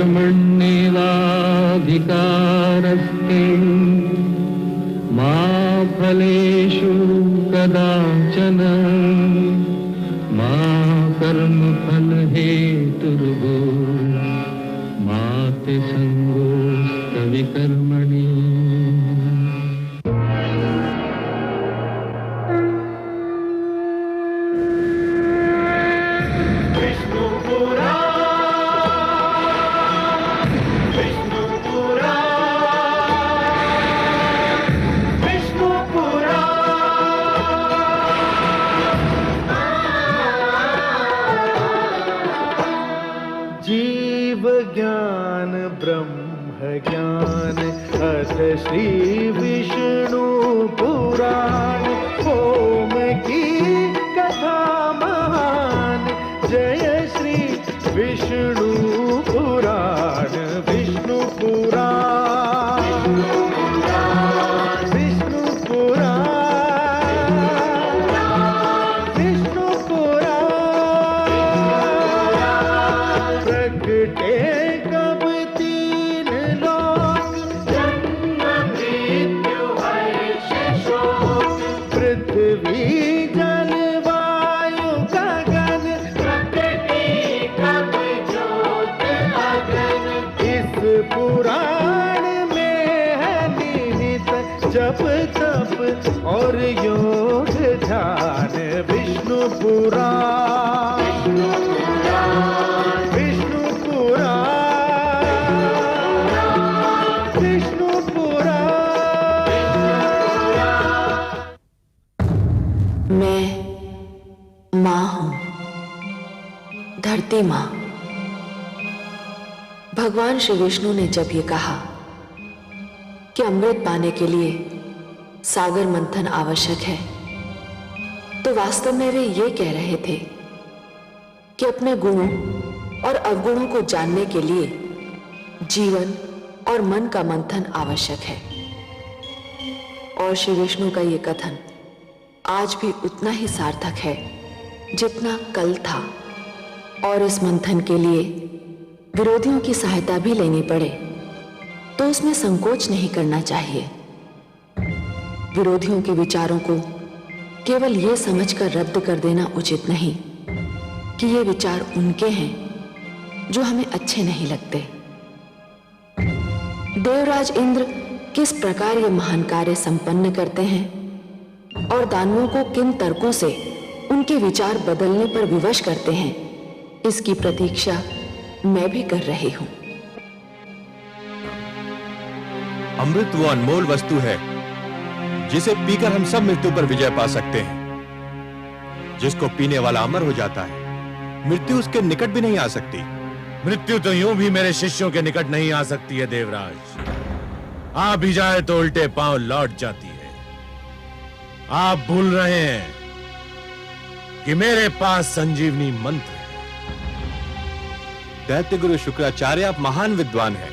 कर्मण्येवाधिकारस्ते मा फलेषु कदाचन मा कर्मफलहेतुर्भो मा ते संगोऽस्तविकर्मणि। ज्ञान ब्रह्म ज्ञान अथ श्री विष्णु पुराण ओम की कथा महान जय श्री विष्णु पुराण विष्णु पुराण विष्णु पुराण विष्णु पुराण प्रगटे जप तप और योग ध्यान विष्णु पुराण विष्णु पुराण विष्णु पुराण। मैं माँ हूँ, धरती माँ। भगवान श्री विष्णु ने जब ये कहा कि अमृत पाने के लिए सागर मंथन आवश्यक है, तो वास्तव में वे ये कह रहे थे कि अपने गुणों और अवगुणों को जानने के लिए जीवन और मन का मंथन आवश्यक है। और श्री विष्णु का ये कथन आज भी उतना ही सार्थक है जितना कल था। और इस मंथन के लिए विरोधियों की सहायता भी लेनी पड़े तो उसमें संकोच नहीं करना चाहिए। विरोधियों के विचारों को केवल ये समझकर रद्द कर देना उचित नहीं कि ये विचार उनके हैं जो हमें अच्छे नहीं लगते। देवराज इंद्र किस प्रकार ये महान कार्य संपन्न करते हैं और दानवों को किन तर्कों से उनके विचार बदलने पर विवश करते हैं, इसकी प्रतीक्षा मैं भी कर रही हूं। अमृत वो अनमोल वस्तु है जिसे पीकर हम सब मृत्यु पर विजय पा सकते हैं। जिसको पीने वाला अमर हो जाता है, मृत्यु उसके निकट भी नहीं आ सकती। मृत्यु तो यूं भी मेरे शिष्यों के निकट नहीं आ सकती है देवराज। आ भी जाए तो उल्टे पांव लौट जाती है। आप भूल रहे हैं कि मेरे पास संजीवनी मंत्र है। दैत्य गुरु शुक्राचार्य, आप महान विद्वान हैं,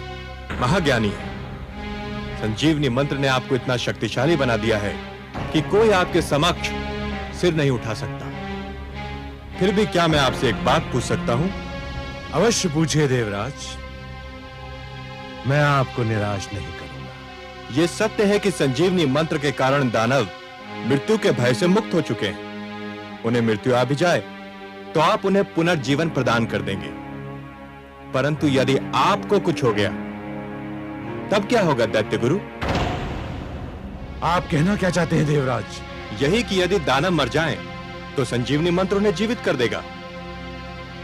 महाज्ञानी हैं। संजीवनी मंत्र ने आपको इतना शक्तिशाली बना दिया है कि कोई आपके समक्ष सिर नहीं उठा सकता। फिर भी क्या मैं आपसे एक बात पूछ सकता हूं? अवश्य पूछिए देवराज, मैं आपको निराश नहीं करूंगा। यह सत्य है कि संजीवनी मंत्र के कारण दानव मृत्यु के भय से मुक्त हो चुके हैं। उन्हें मृत्यु आ भी जाए तो आप उन्हें पुनर्जीवन प्रदान कर देंगे। परंतु यदि आपको कुछ हो गया तब क्या होगा दैत्य गुरु? आप कहना क्या चाहते हैं देवराज? यही कि यदि दानव मर जाएं तो संजीवनी मंत्र उन्हें जीवित कर देगा,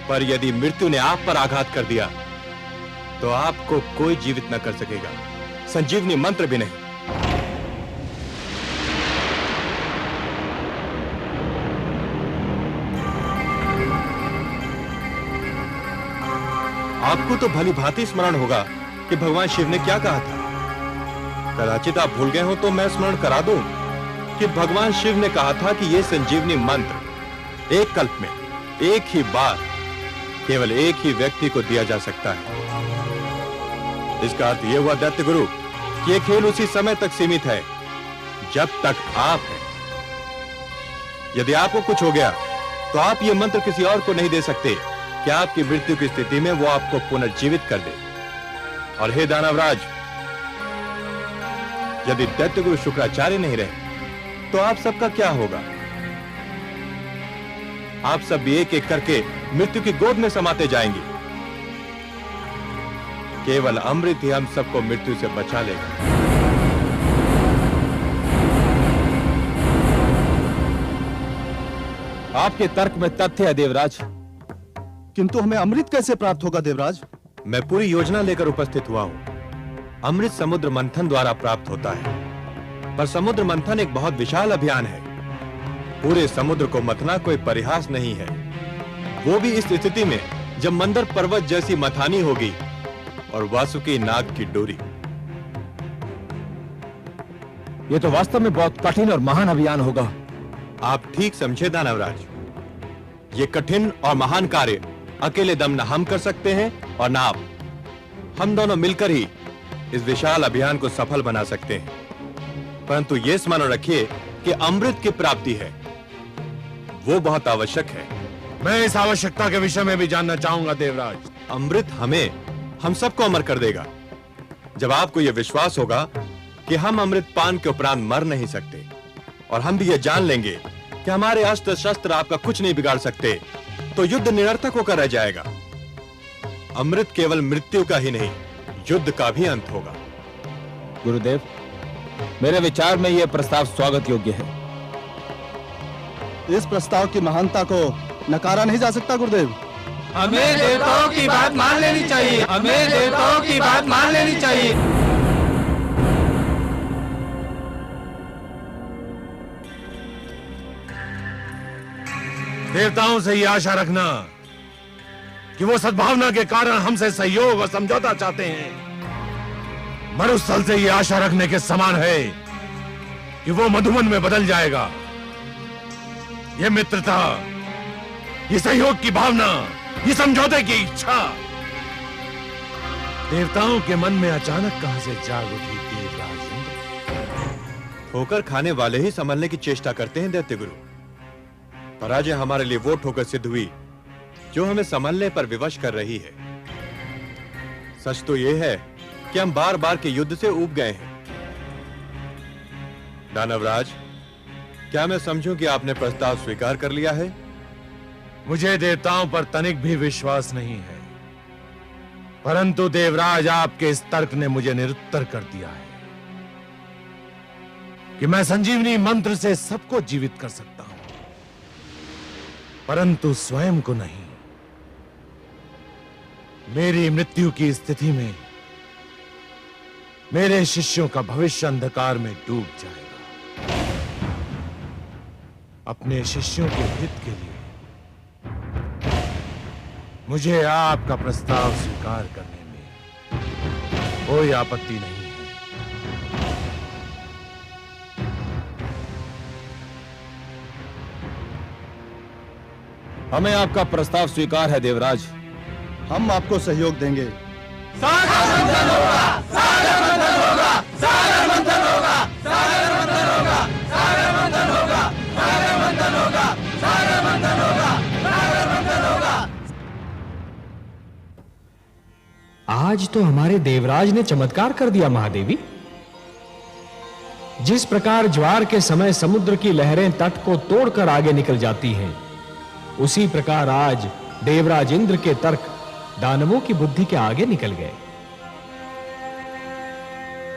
पर यदि मृत्यु ने आप पर आघात कर दिया तो आपको कोई जीवित न कर सकेगा, संजीवनी मंत्र भी नहीं। आपको तो भली भांति स्मरण होगा कि भगवान शिव ने क्या कहा था। कदाचित आप भूल गए हो तो मैं स्मरण करा दूं कि भगवान शिव ने कहा था कि यह संजीवनी मंत्र एक कल्प में एक ही बार केवल एक ही व्यक्ति को दिया जा सकता है। इसका अर्थ यह हुआ दैत्य गुरु कि यह खेल उसी समय तक सीमित है जब तक आप हैं। यदि आपको कुछ हो गया तो आप यह मंत्र किसी और को नहीं दे सकते कि आपकी मृत्यु की स्थिति में वो आपको पुनर्जीवित कर दे। और हे दानवराज, यदि दैत्य गुरु शुक्राचार्य नहीं रहे तो आप सबका क्या होगा? आप सब भी एक एक करके मृत्यु की गोद में समाते जाएंगे। केवल अमृत ही हम सबको मृत्यु से बचा लेगा। आपके तर्क में तथ्य है देवराज, किंतु हमें अमृत कैसे प्राप्त होगा देवराज? मैं पूरी योजना लेकर उपस्थित हुआ हूं। अमृत समुद्र मंथन द्वारा प्राप्त होता है, पर समुद्र मंथन एक बहुत विशाल अभियान है। पूरे समुद्र को मथना कोई परिहास नहीं है, वो भी इस स्थिति में जब मंदर पर्वत जैसी मथानी होगी और वासुकी नाग की डोरी। ये तो वास्तव में बहुत कठिन और महान अभियान होगा। आप ठीक समझे दानवराज, ये कठिन और महान कार्य अकेले दम न हम कर सकते हैं और न आप। हम दोनों मिलकर ही इस विशाल अभियान को सफल बना सकते हैं। परंतु यह स्मरण रखिए कि अमृत की प्राप्ति है, वो बहुत आवश्यक है। मैं इस आवश्यकता के विषय में भी जानना चाहूंगा देवराज। अमृत हम सबको अमर कर देगा। जब आपको यह विश्वास होगा कि हम अमृत पान के उपरांत मर नहीं सकते, और हम भी यह जान लेंगे कि हमारे अस्त्र शस्त्र आपका कुछ नहीं बिगाड़ सकते, तो युद्ध निरर्थक होकर रह जाएगा। अमृत केवल मृत्यु का ही नहीं, युद्ध का भी अंत होगा। गुरुदेव, मेरे विचार में यह प्रस्ताव स्वागत योग्य है। इस प्रस्ताव की महानता को नकारा नहीं जा सकता गुरुदेव। हमें देवताओं की बात मान लेनी चाहिए, हमें देवताओं की बात मान लेनी चाहिए। देवताओं से ये आशा रखना कि वो सद्भावना के कारण हमसे सहयोग और समझौता चाहते हैं, मरुस्थल से ये आशा रखने के समान है कि वो मधुवन में बदल जाएगा। ये मित्रता, ये सहयोग की भावना, ये समझौते की इच्छा देवताओं के मन में अचानक कहां से जाग उठी देवराज इंद्र। ठोकर खाने वाले ही संभलने की चेष्टा करते हैं दैत्य गुरु। पराजय हमारे लिए वो ठोकर सिद्ध हुई जो हमें संभलने पर विवश कर रही है। सच तो यह है कि हम बार बार के युद्ध से ऊब गए हैं। दानवराज, क्या मैं समझूं कि आपने प्रस्ताव स्वीकार कर लिया है? मुझे देवताओं पर तनिक भी विश्वास नहीं है, परंतु देवराज आपके इस तर्क ने मुझे निरुत्तर कर दिया है कि मैं संजीवनी मंत्र से सबको जीवित कर सकता हूं, परंतु स्वयं को नहीं। मेरी मृत्यु की स्थिति में मेरे शिष्यों का भविष्य अंधकार में डूब जाएगा। अपने शिष्यों के हित के लिए मुझे आपका प्रस्ताव स्वीकार करने में कोई आपत्ति नहीं है। हमें आपका प्रस्ताव स्वीकार है देवराज। हम आपको सहयोग देंगे। आज तो हमारे देवराज ने चमत्कार कर दिया महादेवी। जिस प्रकार ज्वार के समय समुद्र की लहरें तट को तोड़कर आगे निकल जाती हैं, उसी प्रकार आज देवराज इंद्र के तर्क दानवों की बुद्धि के आगे निकल गए।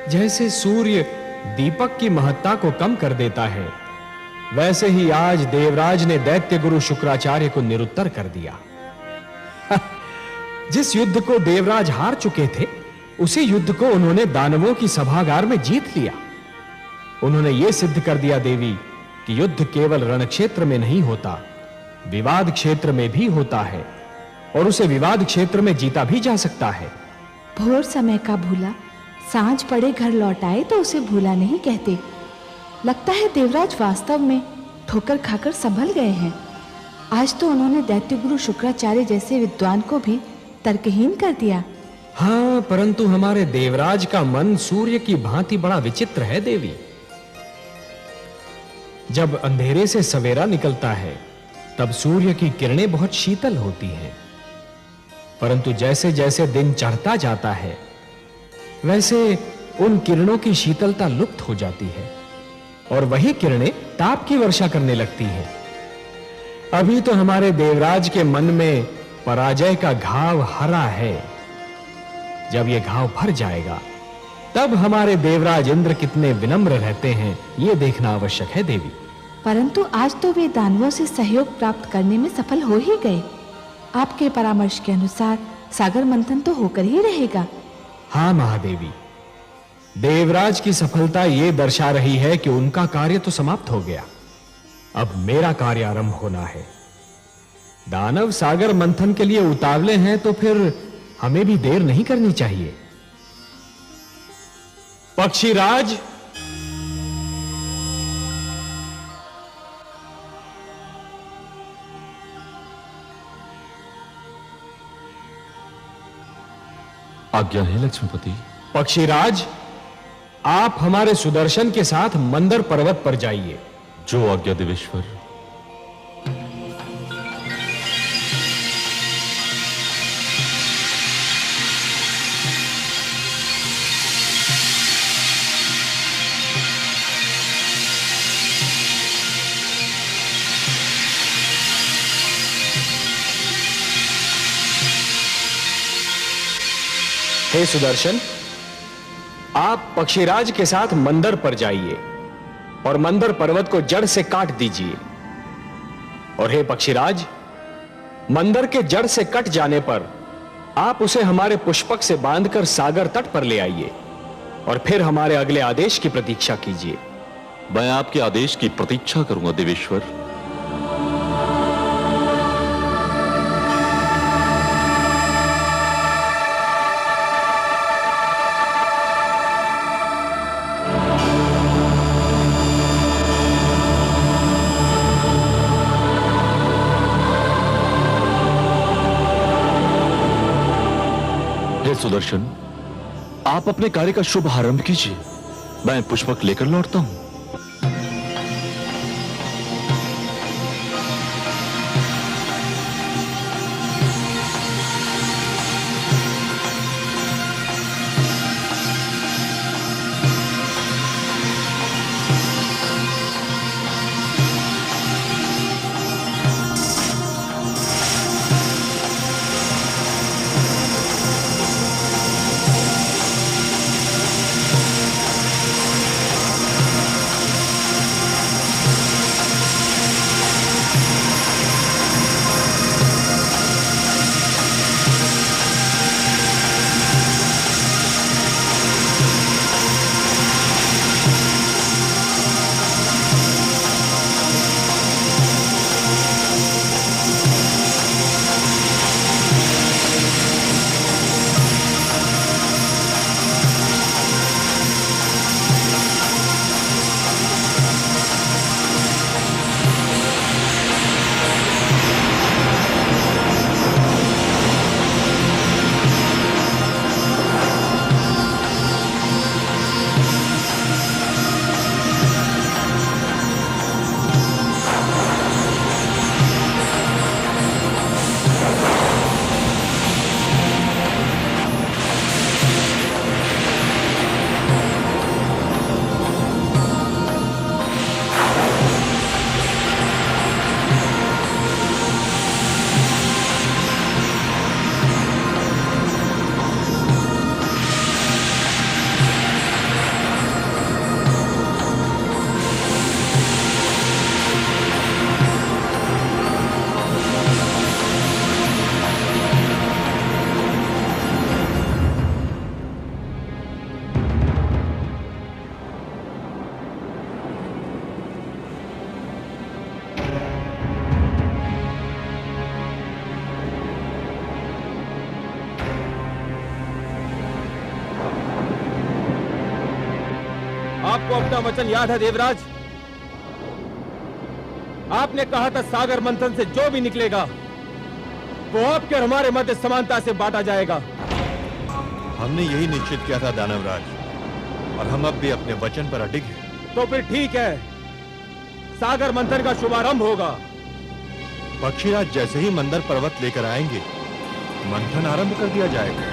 जैसे सूर्य दीपक की महत्ता को कम कर देता है, वैसे ही आज देवराज ने दैत्य गुरु शुक्राचार्य को निरुत्तर कर दिया। जिस युद्ध को देवराज हार चुके थे, उसी युद्ध को उन्होंने दानवों की सभागार में जीत लिया। उन्होंने यह सिद्ध कर दिया देवी कि युद्ध केवल रणक्षेत्र में नहीं होता, विवाद क्षेत्र में भी होता है, और उसे विवाद क्षेत्र में जीता भी जा सकता है। भोर समय का भूला सांझ पड़े घर लौट आए तो उसे भूला नहीं कहते। लगता है देवराज वास्तव में ठोकर खाकर संभल गए हैं। आज तो उन्होंने दैत्य गुरु शुक्राचार्य जैसे विद्वान को भी तर्कहीन कर दिया। हाँ, परंतु हमारे देवराज का मन सूर्य की भांति बड़ा विचित्र है देवी। जब अंधेरे से सवेरा निकलता है, तब सूर्य की किरणें बहुत शीतल होती हैं, परंतु जैसे जैसे दिन चढ़ता जाता है, वैसे उन किरणों की शीतलता लुप्त हो जाती है और वही किरणें ताप की वर्षा करने लगती हैं। अभी तो हमारे देवराज के मन में पराजय का घाव हरा है। जब यह घाव भर जाएगा तब हमारे देवराज इंद्र कितने विनम्र रहते हैं, यह देखना आवश्यक है देवी। परंतु आज तो वे दानवों से सहयोग प्राप्त करने में सफल हो ही गए। आपके परामर्श के अनुसार सागर मंथन तो होकर ही रहेगा। हाँ महादेवी, देवराज की सफलता यह दर्शा रही है कि उनका कार्य तो समाप्त हो गया, अब मेरा कार्य आरंभ होना है। दानव सागर मंथन के लिए उतावले हैं तो फिर हमें भी देर नहीं करनी चाहिए। पक्षीराज, आज्ञा है लक्ष्मीपति। पक्षीराज, आप हमारे सुदर्शन के साथ मंदर पर्वत पर जाइए। जो आज्ञा देवेश्वर। हे सुदर्शन, आप पक्षीराज के साथ मंदर पर जाइए और मंदर पर्वत को जड़ से काट दीजिए। और हे पक्षीराज, मंदर के जड़ से कट जाने पर आप उसे हमारे पुष्पक से बांधकर सागर तट पर ले आइए और फिर हमारे अगले आदेश की प्रतीक्षा कीजिए। मैं आपके आदेश की प्रतीक्षा करूंगा देवेश्वर। सुदर्शन, आप अपने कार्य का शुभ आरंभ कीजिए, मैं पुष्पक लेकर लौटता हूं। आपको अपना वचन याद है देवराज? आपने कहा था सागर मंथन से जो भी निकलेगा वो आपके और हमारे मध्य समानता से बांटा जाएगा। हमने यही निश्चित किया था दानवराज, और हम अब भी अपने वचन पर अडिग हैं। तो फिर ठीक है, सागर मंथन का शुभारंभ होगा। पक्षीराज जैसे ही मंदर पर्वत लेकर आएंगे, मंथन आरंभ कर दिया जाएगा।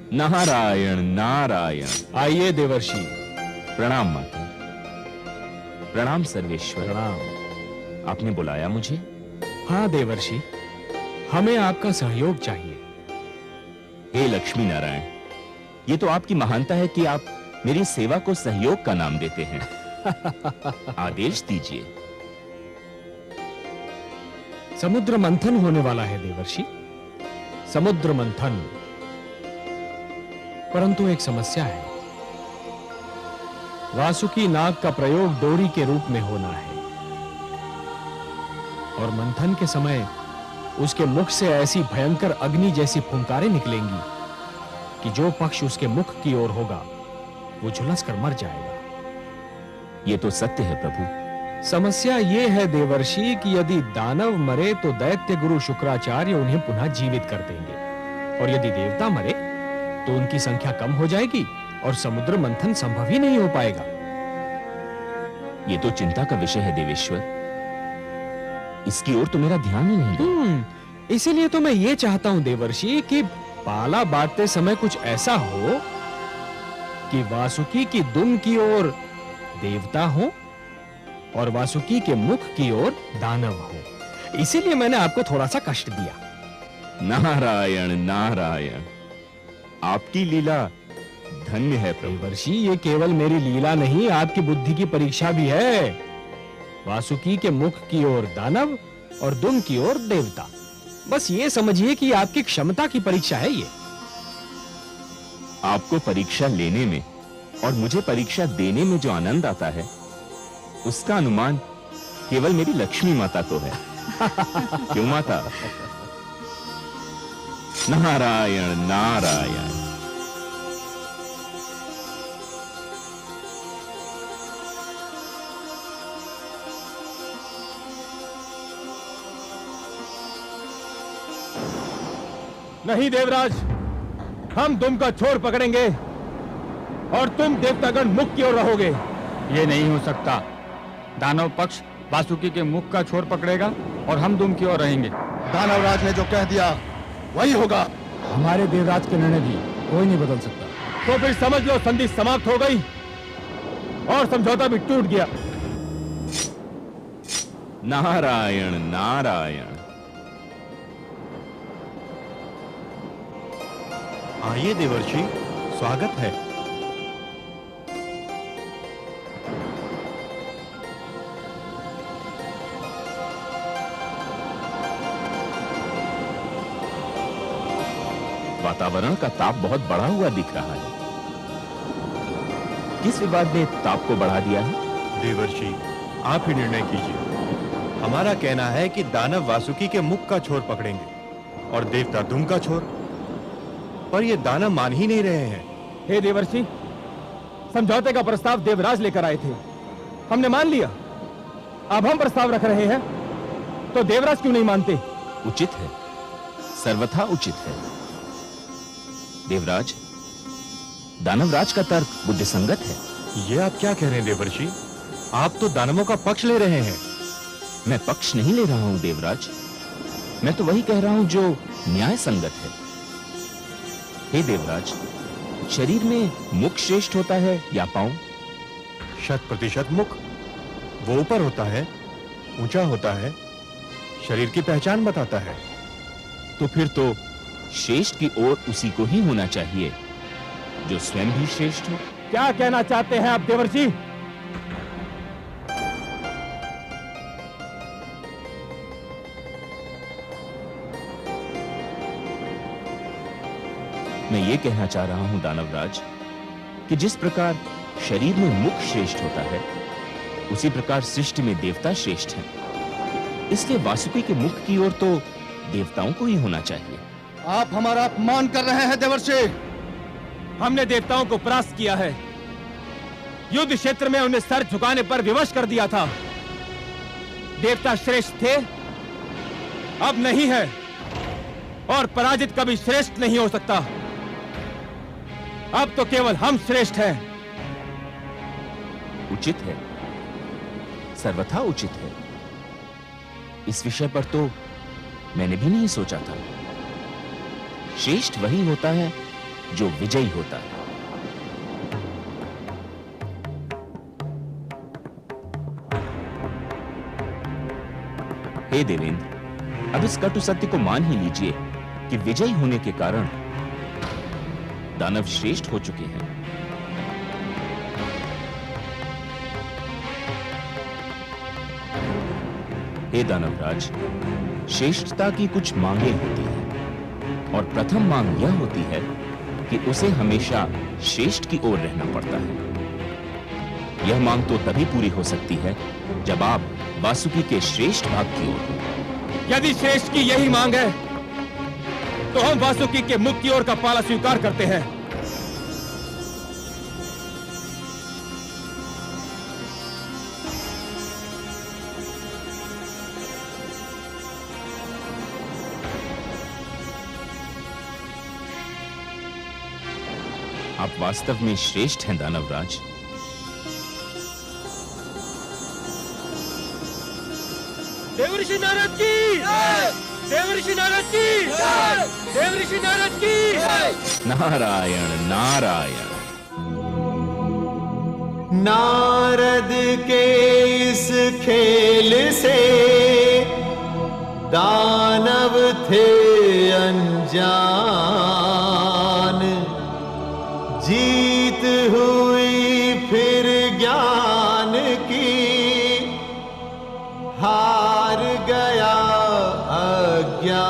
नारायण नारायण। आइए देवर्षि। प्रणाम माता। प्रणाम सर्वेश्वर। प्रणाम। आपने बुलाया मुझे? हाँ देवर्षि, हमें आपका सहयोग चाहिए। हे लक्ष्मी नारायण, ये तो आपकी महानता है कि आप मेरी सेवा को सहयोग का नाम देते हैं। आदेश दीजिए। समुद्र मंथन होने वाला है देवर्षि, समुद्र मंथन। परंतु एक समस्या है। वासुकी नाग का प्रयोग डोरी के रूप में होना है और मंथन के समय उसके मुख से ऐसी भयंकर अग्नि जैसी फुंकारें निकलेंगी कि जो पक्ष उसके मुख की ओर होगा वो झुलस कर मर जाएगा। ये तो सत्य है प्रभु। समस्या ये है देवर्षि कि यदि दानव मरे तो दैत्य गुरु शुक्राचार्य उन्हें पुनः जीवित कर देंगे, और यदि देवता मरे तो उनकी संख्या कम हो जाएगी और समुद्र मंथन संभव ही नहीं हो पाएगा। ये तो चिंता का विषय है देवेश्वर, इसकी ओर तो मेरा ध्यान ही नहीं गया। इसीलिए तो मैं ये चाहता हूं देवर्षि कि पाला बांटते समय कुछ ऐसा हो कि वासुकी की दुम की ओर देवता हो और वासुकी के मुख की ओर दानव हो। इसीलिए मैंने आपको थोड़ा सा कष्ट दिया। नारायण नारायण, आपकी लीला धन्य है प्रभु। देवर्षि, ये केवल मेरी लीला नहीं, आपकी बुद्धि की परीक्षा भी है। वासुकी के मुख की ओर दानव और दुम की ओर देवता। बस ये समझिए कि आपकी क्षमता की परीक्षा है ये। आपको परीक्षा लेने में और मुझे परीक्षा देने में जो आनंद आता है उसका अनुमान केवल मेरी लक्ष्मी माता को है। क्यों माता? नारायण नारायण। नहीं देवराज, हम दुम का छोर पकड़ेंगे और तुम देवतागण मुख की ओर रहोगे। ये नहीं हो सकता। दानव पक्ष वासुकी के मुख का छोर पकड़ेगा और हम दुम की ओर रहेंगे। दानवराज ने जो कह दिया वही होगा। हमारे देवराज के निर्णय भी कोई नहीं बदल सकता। तो फिर समझ लो संधि समाप्त हो गई और समझौता भी टूट गया। नारायण नारायण। आइए देवर्षि, स्वागत है। वातावरण का ताप बहुत बढ़ा हुआ दिख रहा है। किस विवाद ने ताप को बढ़ा दिया है? देवर्षि, आप ही निर्णय कीजिए। हमारा कहना है कि दानव वासुकी के मुख का छोर पकड़ेंगे और देवता दुम का छोर, पर ये दानव मान ही नहीं रहे हैं। हे देवर्षि, समझौते का प्रस्ताव देवराज लेकर आए थे, हमने मान लिया। अब हम प्रस्ताव रख रहे हैं तो देवराज क्यों नहीं मानते? उचित है, सर्वथा उचित है। देवराज, दानवराज का तर्क बुद्धिसंगत है। ये आप क्या कह रहे हैं देवर्षि? आप तो दानवों का पक्ष ले रहे हैं। मैं पक्ष नहीं ले रहा हूं देवराज, मैं तो वही कह रहा हूं जो न्याय संगत है। हे देवराज, शरीर में मुख श्रेष्ठ होता है या पांव? 100% मुख। वो ऊपर होता है, ऊंचा होता है, शरीर की पहचान बताता है। तो फिर तो श्रेष्ठ की ओर उसी को ही होना चाहिए जो स्वयं भी श्रेष्ठ हो। क्या कहना चाहते हैं आप देवर्षि? मैं ये कहना चाह रहा हूं दानवराज कि जिस प्रकार शरीर में मुख श्रेष्ठ होता है उसी प्रकार सृष्टि में देवता श्रेष्ठ हैं। इसलिए वासुकी के मुख की ओर तो देवताओं को ही होना चाहिए। आप हमारा अपमान कर रहे हैं देवर्षि। हमने देवताओं को परास्त किया है, युद्ध क्षेत्र में उन्हें सर झुकाने पर विवश कर दिया था। देवता श्रेष्ठ थे, अब नहीं है, और पराजित कभी श्रेष्ठ नहीं हो सकता। अब तो केवल हम श्रेष्ठ हैं। उचित है, सर्वथा उचित है। इस विषय पर तो मैंने भी नहीं सोचा था। श्रेष्ठ वही होता है जो विजयी होता है। हे देवेंद्र, अब इस कटु सत्य को मान ही लीजिए कि विजयी होने के कारण दानव श्रेष्ठ हो चुके हैं। हे दानवराज, श्रेष्ठता की कुछ मांगें होती हैं और प्रथम मांग यह होती है कि उसे हमेशा श्रेष्ठ की ओर रहना पड़ता है। यह मांग तो तभी पूरी हो सकती है जब आप वासुकी के श्रेष्ठ भाग की ओर हो। यदि श्रेष्ठ की यही मांग है तो हम वासुकी के मुख की ओर का पाला स्वीकार करते हैं। आप वास्तव में श्रेष्ठ हैं दानवराज। देवऋषि नारद की जय! देवऋषि नारद की जय! देवऋषि नारद की जय! नारायण नारायण। नारद के इस खेल से दानव थे अनजान, जीत हुई फिर ज्ञान की, हार गया अज्ञान।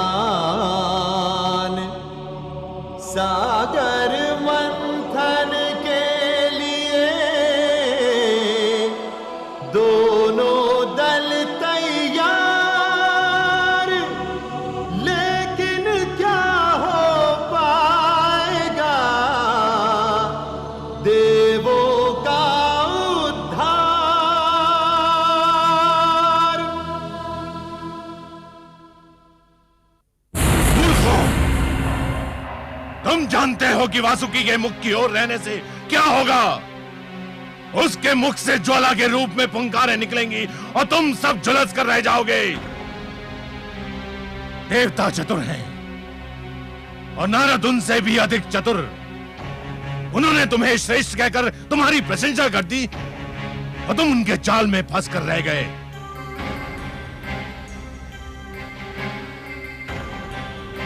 सागर मंथन के लिए दोनों दल तैयार, लेकिन क्या हो पाएगा देवों का उद्धार। तुम जानते हो कि वासुकी के मुख की ओर रहने से क्या होगा? उसके मुख से ज्वाला के रूप में फुंकारें निकलेंगी और तुम सब झुलस कर रह जाओगे। देवता चतुर हैं और नारद उनसे भी अधिक चतुर। उन्होंने तुम्हें श्रेष्ठ कहकर तुम्हारी प्रशंसा कर दी और तुम उनके जाल में फंस कर रह गए।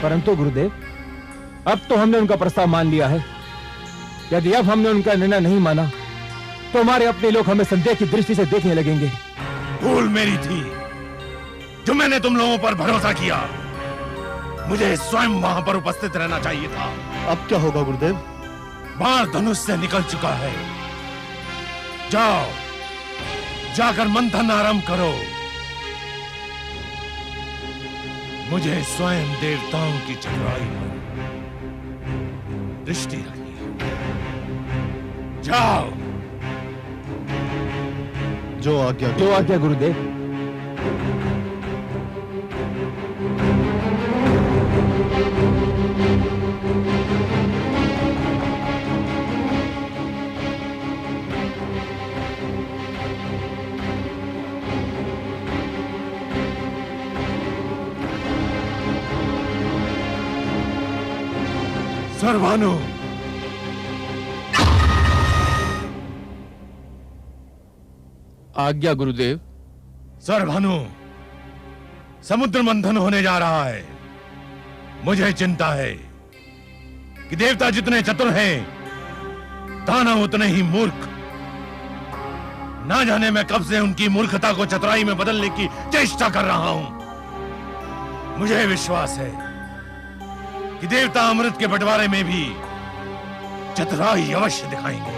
परंतु गुरुदेव, अब तो हमने उनका प्रस्ताव मान लिया है। यदि अब हमने उनका निर्णय नहीं माना तो हमारे अपने लोग हमें संदेह की दृष्टि से देखने लगेंगे। भूल मेरी थी जो मैंने तुम लोगों पर भरोसा किया। मुझे स्वयं वहां पर उपस्थित रहना चाहिए था। अब क्या होगा गुरुदेव? बाण धनुष से निकल चुका है। जाओ, जाकर मंथन आरंभ करो। मुझे स्वयं देवताओं की चतुराई पर दृष्टि रखनी है। जाओ। जो आज्ञा गुरुदेव। सर्वानु, आज्ञा गुरुदेव। सर्वानु, समुद्र मंथन होने जा रहा है। मुझे चिंता है कि देवता जितने चतुर हैं, दानव उतने ही मूर्ख। ना जाने मैं कब से उनकी मूर्खता को चतुराई में बदलने की चेष्टा कर रहा हूं। मुझे विश्वास है कि देवता अमृत के बंटवारे में भी चतुराई अवश्य दिखाएंगे।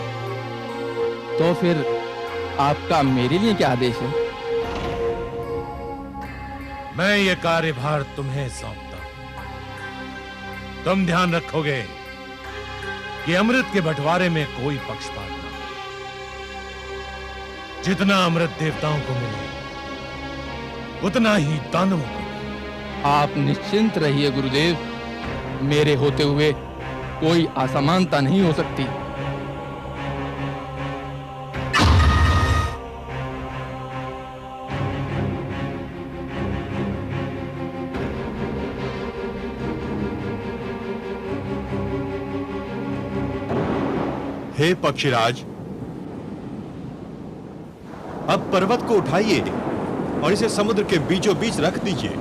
तो फिर आपका मेरे लिए क्या आदेश है? मैं ये कार्यभार तुम्हें सौंपता हूं। तुम ध्यान रखोगे कि अमृत के बंटवारे में कोई पक्षपात ना हो। जितना अमृत देवताओं को मिले उतना ही दानवों को मिले। आप निश्चिंत रहिए गुरुदेव। मेरे होते हुए कोई असमानता नहीं हो सकती। हे पक्षीराज, अब पर्वत को उठाइए और इसे समुद्र के बीचों बीच रख दीजिए।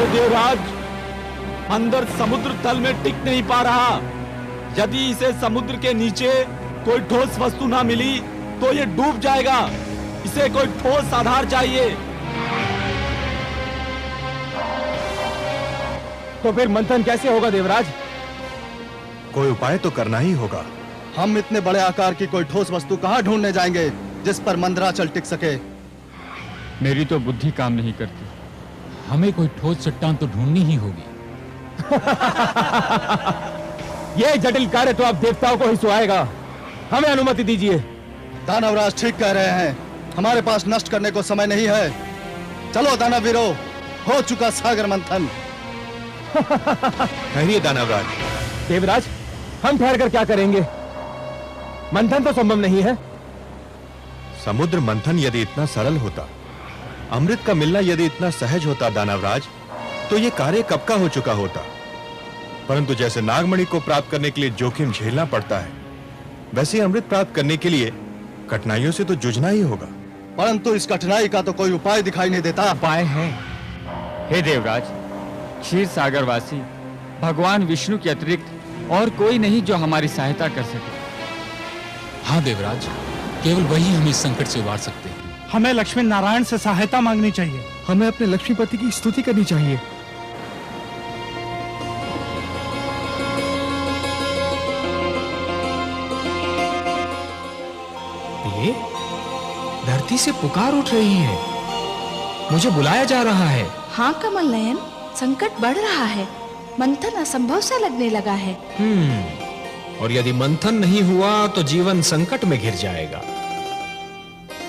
देवराज, अंदर समुद्र तल में टिक नहीं पा रहा। यदि इसे समुद्र के नीचे कोई ठोस वस्तु ना मिली तो ये डूब जाएगा। इसे कोई ठोस आधार चाहिए। तो फिर मंथन कैसे होगा देवराज? कोई उपाय तो करना ही होगा। हम इतने बड़े आकार की कोई ठोस वस्तु कहां ढूंढने जाएंगे जिस पर मंदराचल टिक सके? मेरी तो बुद्धि काम नहीं करती। हमें कोई ठोस चट्टान तो ढूंढनी ही होगी। ये जटिल कार्य तो आप देवताओं को ही सुहाएगा। हमें अनुमति दीजिए। दानवराज ठीक कह रहे हैं, हमारे पास नष्ट करने को समय नहीं है। चलो दानवीरों, हो चुका सागर मंथन। ठहरिए दानवराज। देवराज, हम ठहर कर क्या करेंगे? मंथन तो संभव नहीं है। समुद्र मंथन यदि इतना सरल होता, अमृत का मिलना यदि इतना सहज होता दानवराज, तो यह कार्य कब का हो चुका होता। परंतु जैसे नागमणि को प्राप्त करने के लिए जोखिम झेलना पड़ता है, वैसे अमृत प्राप्त करने के लिए कठिनाइयों से तो जूझना ही होगा। परंतु इस कठिनाई का तो कोई उपाय दिखाई नहीं देता। उपाय है। हे देवराज, क्षीर सागरवासी भगवान विष्णु के अतिरिक्त और कोई नहीं जो हमारी सहायता कर सके। हाँ देवराज, केवल वही हमें इस संकट से उबार सकते हैं। हमें लक्ष्मी नारायण से सहायता मांगनी चाहिए। हमें अपने लक्ष्मीपति की स्तुति करनी चाहिए। ये धरती से पुकार उठ रही है। मुझे बुलाया जा रहा है। हाँ कमल नयन, संकट बढ़ रहा है। मंथन असंभव सा लगने लगा है। और यदि मंथन नहीं हुआ तो जीवन संकट में घिर जाएगा।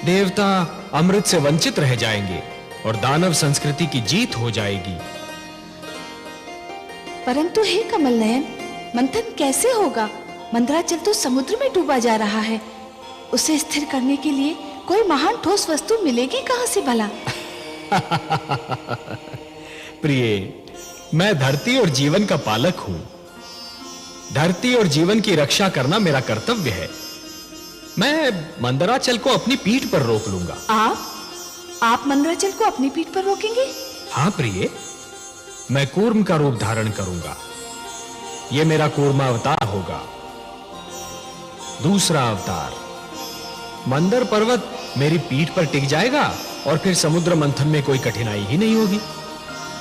देवता अमृत से वंचित रह जाएंगे और दानव संस्कृति की जीत हो जाएगी। परंतु हे कमल नयन, मंथन कैसे होगा? मंदराचल तो समुद्र में डूबा जा रहा है। उसे स्थिर करने के लिए कोई महान ठोस वस्तु मिलेगी कहां से भला? प्रिय, मैं धरती और जीवन का पालक हूं। धरती और जीवन की रक्षा करना मेरा कर्तव्य है। मैं मंदराचल को अपनी पीठ पर रोक लूंगा। आप मंदराचल को अपनी पीठ पर रोकेंगे? हाँ प्रिय, मैं कूर्म का रूप धारण करूंगा। यह मेरा कूर्मा अवतार होगा। दूसरा अवतार, मंदर पर्वत मेरी पीठ पर टिक जाएगा और फिर समुद्र मंथन में कोई कठिनाई ही नहीं होगी।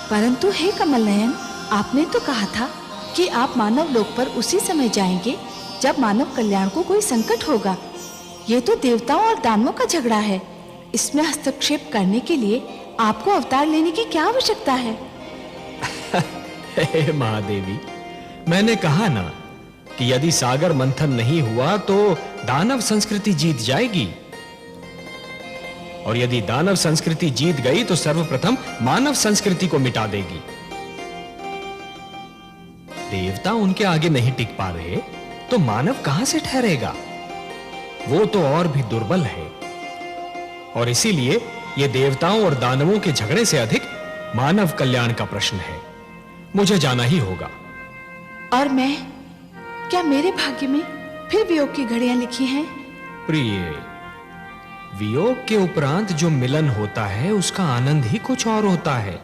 परंतु हे कमल नयन, आपने तो कहा था कि आप मानव लोक पर उसी समय जाएंगे जब मानव कल्याण को कोई संकट होगा। ये तो देवताओं और दानवों का झगड़ा है। इसमें हस्तक्षेप करने के लिए आपको अवतार लेने की क्या आवश्यकता है? हे महादेवी, मैंने कहा ना कि यदि सागर मंथन नहीं हुआ तो दानव संस्कृति जीत जाएगी। और यदि दानव संस्कृति जीत गई तो सर्वप्रथम मानव संस्कृति को मिटा देगी। देवता उनके आगे नहीं टिक पा रहे तो मानव कहां से ठहरेगा? वो तो और भी दुर्बल है। और इसीलिए ये देवताओं और दानवों के झगड़े से अधिक मानव कल्याण का प्रश्न है। मुझे जाना ही होगा। और मैं, क्या मेरे भाग्य में फिर वियोग की घड़ियां लिखी हैं? प्रिय, वियोग के उपरांत जो मिलन होता है उसका आनंद ही कुछ और होता है।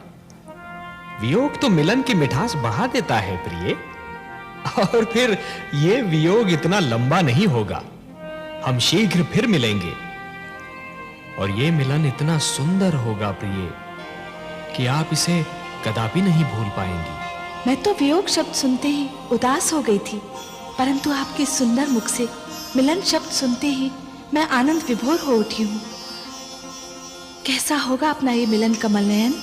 वियोग तो मिलन की मिठास बढ़ा देता है प्रिय। और फिर ये वियोग इतना लंबा नहीं होगा। हम शीघ्र फिर मिलेंगे और ये मिलन इतना सुंदर होगा प्रिय कि आप इसे कदापि नहीं भूल पाएंगी। मैं तो वियोग शब्द सुनते ही उदास हो गई थी, परंतु आपके सुंदर मुख से मिलन शब्द सुनते ही मैं आनंद विभोर हो उठी हूं। कैसा होगा अपना ये मिलन कमल नयन?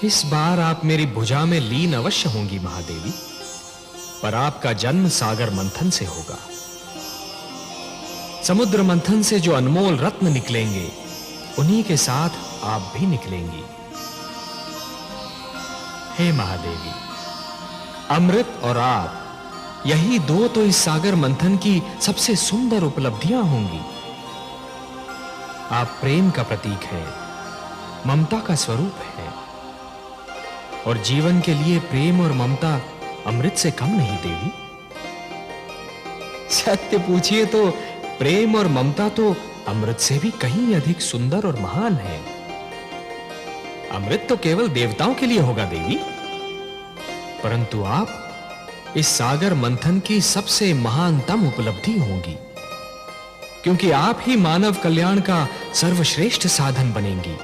इस बार आप मेरी भुजा में लीन अवश्य होंगी महादेवी, पर आपका जन्म सागर मंथन से होगा। समुद्र मंथन से जो अनमोल रत्न निकलेंगे उन्हीं के साथ आप भी निकलेंगी। हे महादेवी, अमृत और आप, यही दो तो इस सागर मंथन की सबसे सुंदर उपलब्धियां होंगी। आप प्रेम का प्रतीक है, ममता का स्वरूप है, और जीवन के लिए प्रेम और ममता अमृत से कम नहीं देवी। सत्य पूछिए तो प्रेम और ममता तो अमृत से भी कहीं अधिक सुंदर और महान है। अमृत तो केवल देवताओं के लिए होगा देवी, परंतु आप इस सागर मंथन की सबसे महानतम उपलब्धि होंगी, क्योंकि आप ही मानव कल्याण का सर्वश्रेष्ठ साधन बनेंगी।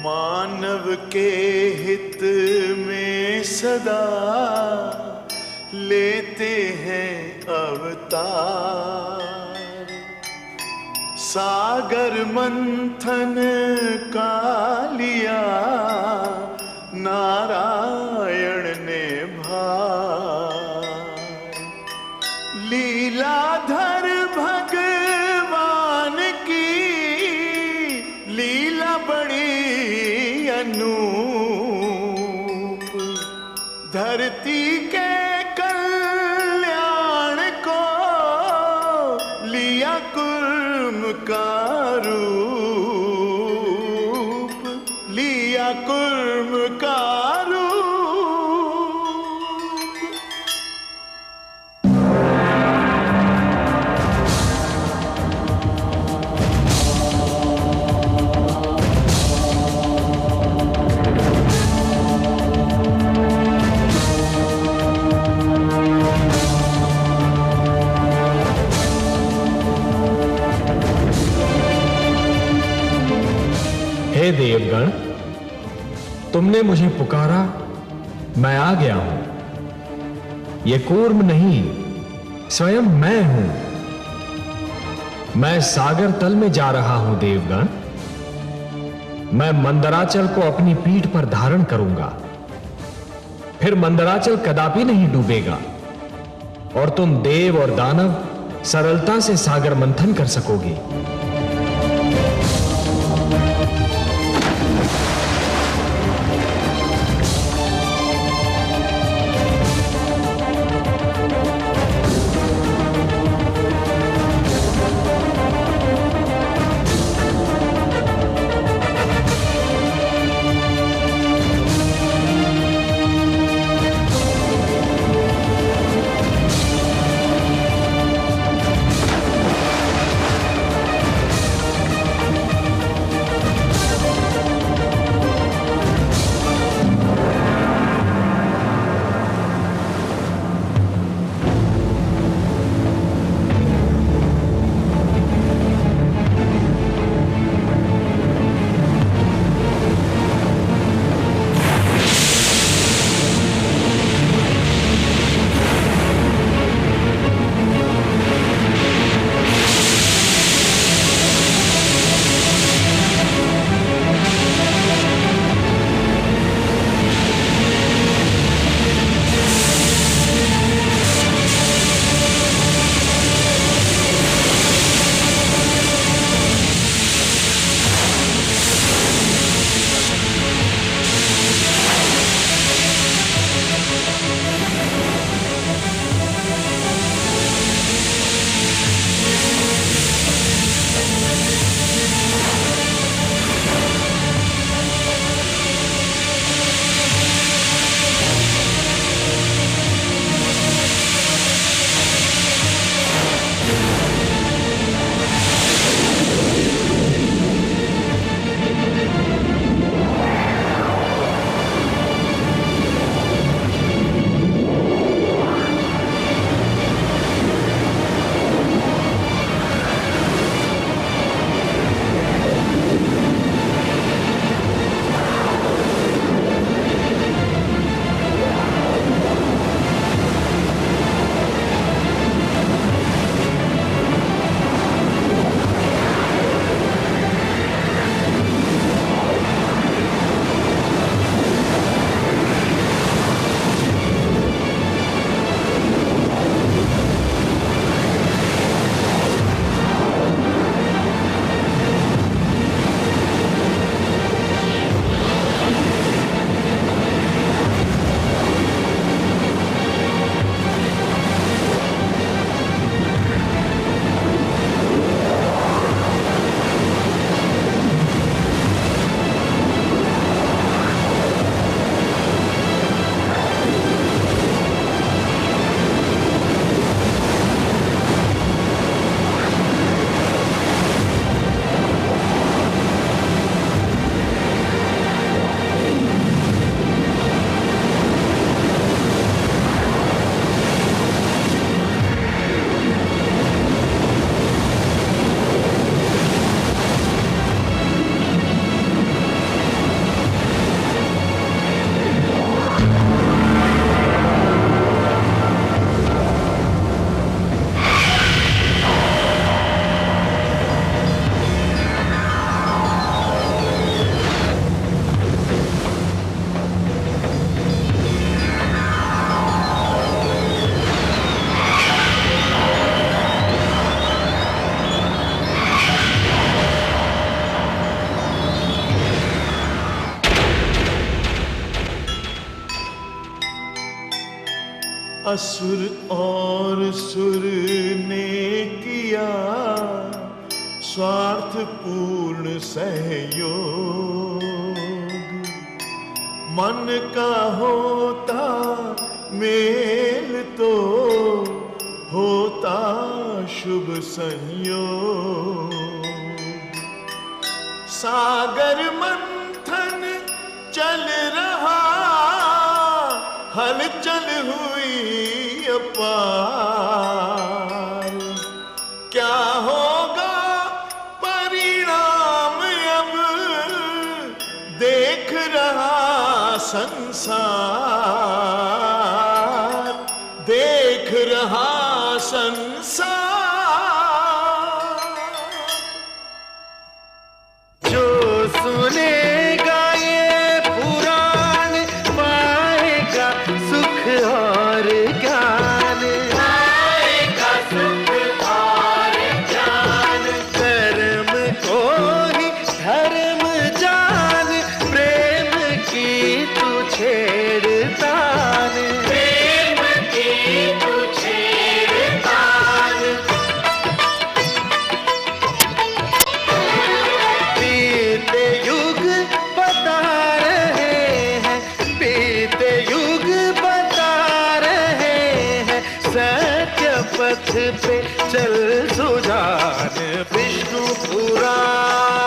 मानव के हित में सदा लेते हैं अवतार। सागर मंथन का लिया नारायण ने भार। लीलाधर भगवान की लीला बड़ी अनूप। धरती के कल्याण को लिया कुर्म का रूप। लिया कुर्म का रूप। हे देवगण, तुमने मुझे पुकारा, मैं आ गया हूं। ये कूर्म नहीं, स्वयं मैं हूं। मैं सागर तल में जा रहा हूं देवगण। मैं मंदराचल को अपनी पीठ पर धारण करूंगा। फिर मंदराचल कदापि नहीं डूबेगा और तुम देव और दानव सरलता से सागर मंथन कर सकोगे। असुर और सुर ने किया स्वार्थपूर्ण सहयोग, मन का होता मेल तो होता शुभ संयोग। सागर मंथन चल रहा, हलचल हुई अपार, क्या होगा परिणाम अब देख रहा संसार, देख रहा संसार। जो सुनेगा ये पुराण पाएगा पे चल सुजान विष्णु पुराण।